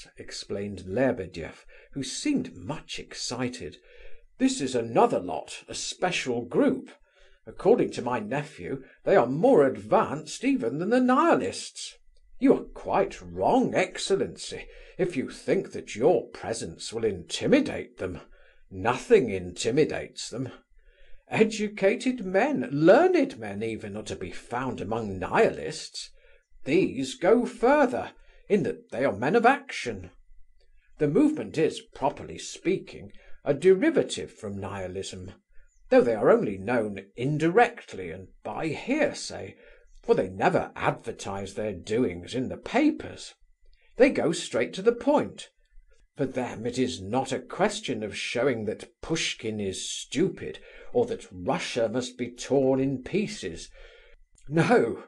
prince," explained Lebedeff, who seemed much excited, "this is another lot, a special group. According to my nephew, they are more advanced even than the Nihilists. You are quite wrong, excellency, if you think that your presence will intimidate them. Nothing intimidates them. Educated men, learned men even, are to be found among Nihilists. These go further, in that they are men of action. The movement is, properly speaking, a derivative from Nihilism, though they are only known indirectly and by hearsay, for they never advertise their doings in the papers. They go straight to the point. For them it is not a question of showing that Pushkin is stupid, or that Russia must be torn in pieces. No,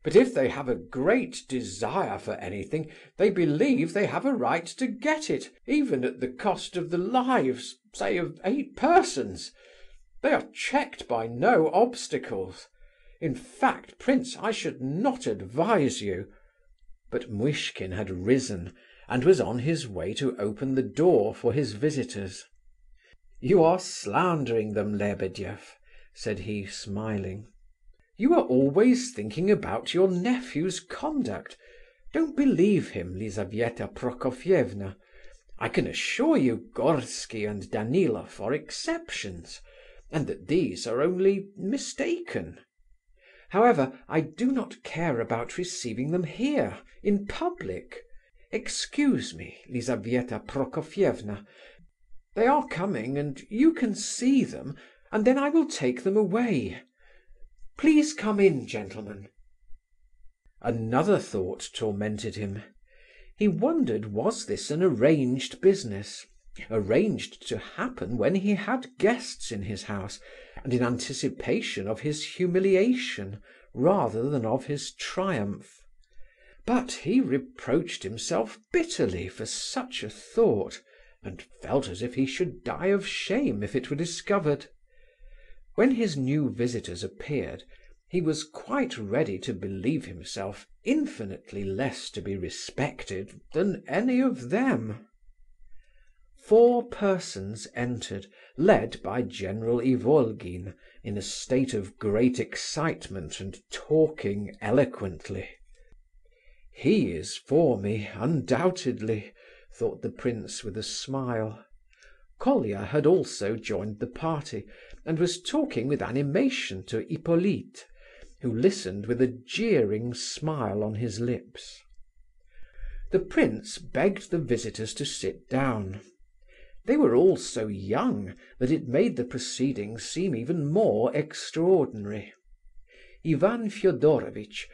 but if they have a great desire for anything, they believe they have a right to get it, even at the cost of the lives, say, of 8 persons. They are checked by no obstacles. In fact, prince, I should not advise you—" But Muishkin had risen, and was on his way to open the door for his visitors. "You are slandering them, Lebedeff," said he, smiling. "You are always thinking about your nephew's conduct. Don't believe him, Lizabetha Prokofievna. I can assure you Gorsky and Danilov are exceptions, and that these are only mistaken. However, I do not care about receiving them here, in public. Excuse me, Lizabetha Prokofievna. They are coming, and you can see them, and then I will take them away. Please come in, gentlemen." Another thought tormented him. He wondered, was this an arranged business, arranged to happen when he had guests in his house, and in anticipation of his humiliation rather than of his triumph. But he reproached himself bitterly for such a thought, and felt as if he should die of shame if it were discovered. When his new visitors appeared, he was quite ready to believe himself infinitely less to be respected than any of them. 4 persons entered, led by General Ivolgin, in a state of great excitement and talking eloquently. "He is for me, undoubtedly," thought the prince with a smile. Colia had also joined the party, and was talking with animation to Hippolyte, who listened with a jeering smile on his lips. The prince begged the visitors to sit down. They were all so young that it made the proceedings seem even more extraordinary. Ivan Fedorovitch,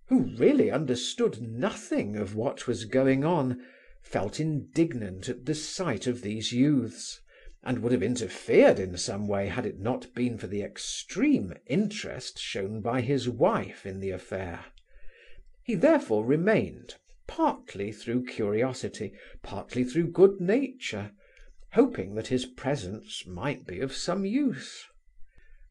who really understood nothing of what was going on, felt indignant at the sight of these youths, and would have interfered in some way had it not been for the extreme interest shown by his wife in the affair. He therefore remained, partly through curiosity, partly through good nature, hoping that his presence might be of some use.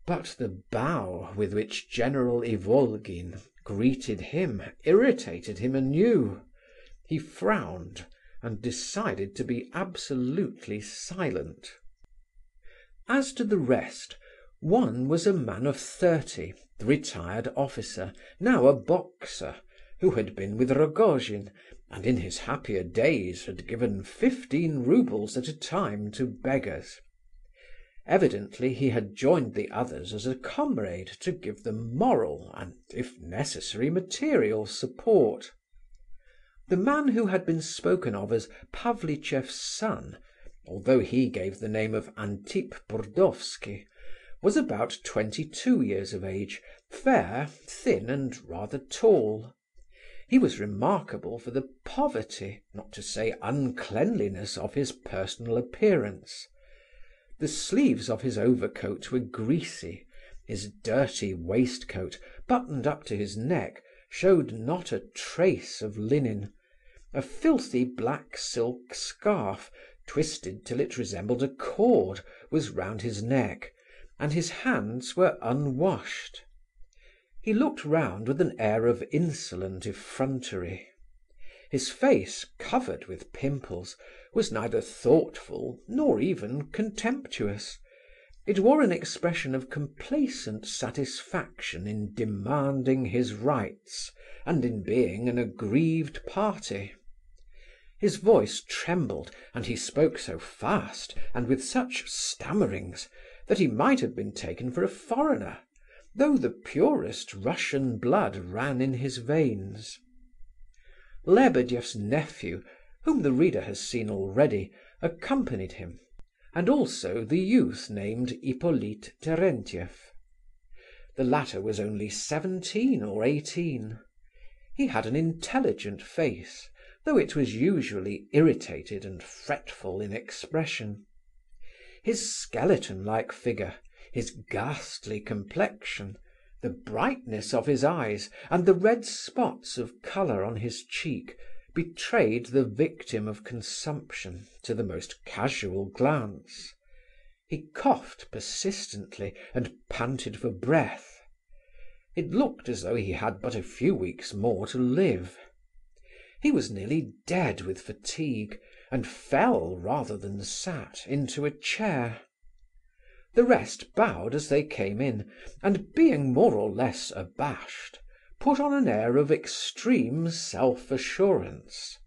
But the bow with which General Ivolgin greeted him irritated him anew. He frowned, and decided to be absolutely silent. As to the rest, one was a man of 30, the retired officer, now a boxer, who had been with Rogojin, and in his happier days had given 15 roubles at a time to beggars. Evidently he had joined the others as a comrade to give them moral and, if necessary, material support. The man who had been spoken of as Pavlicheff's son, although he gave the name of Antip Burdovsky, was about 22 years of age, fair, thin, and rather tall. He was remarkable for the poverty, not to say uncleanliness, of his personal appearance. The sleeves of his overcoat were greasy, his dirty waistcoat, buttoned up to his neck, showed not a trace of linen. A filthy black silk scarf, twisted till it resembled a cord, was round his neck, and his hands were unwashed. He looked round with an air of insolent effrontery. His face, covered with pimples, was neither thoughtful nor even contemptuous. It wore an expression of complacent satisfaction in demanding his rights and in being an aggrieved party. His voice trembled, and he spoke so fast and with such stammerings that he might have been taken for a foreigner, though the purest Russian blood ran in his veins. Lebedeff's nephew, whom the reader has seen already, accompanied him, and also the youth named Hippolyte Terentieff. The latter was only 17 or 18. He had an intelligent face, though it was usually irritated and fretful in expression. His skeleton-like figure, his ghastly complexion, the brightness of his eyes, and the red spots of colour on his cheek betrayed the victim of consumption to the most casual glance. He coughed persistently and panted for breath. It looked as though he had but a few weeks more to live. He was nearly dead with fatigue, and fell rather than sat into a chair. The rest bowed as they came in, and being more or less abashed, put on an air of extreme self-assurance.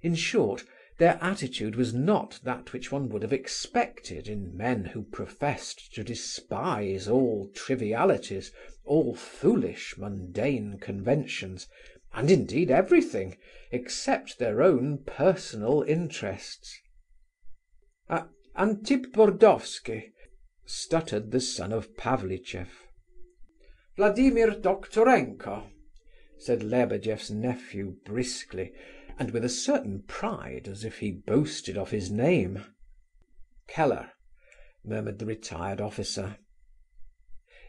In short, their attitude was not that which one would have expected in men who professed to despise all trivialities, all foolish mundane conventions, and indeed everything, except their own personal interests. "Antip Burdovsky," stuttered the son of Pavlicheff. "Vladimir Doktorenko," said Lebedeff's nephew briskly, and with a certain pride, as if he boasted of his name. "Keller," murmured the retired officer.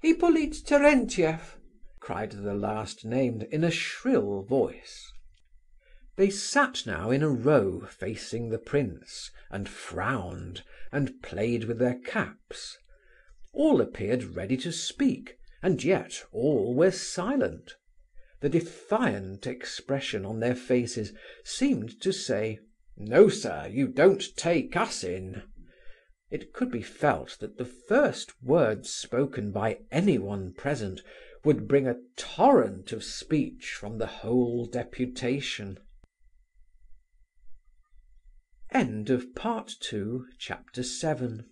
"Hippolyte Terentieff," cried the last named in a shrill voice. They sat now in a row facing the prince, and frowned, and played with their caps. All appeared ready to speak, and yet all were silent. The defiant expression on their faces seemed to say, "No, sir, you don't take us in." It could be felt that the first words spoken by anyone present would bring a torrent of speech from the whole deputation. End of Part 2, Chapter 7.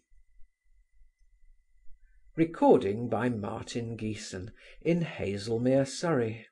Recording by Martin Geeson in Hazelmere, Surrey.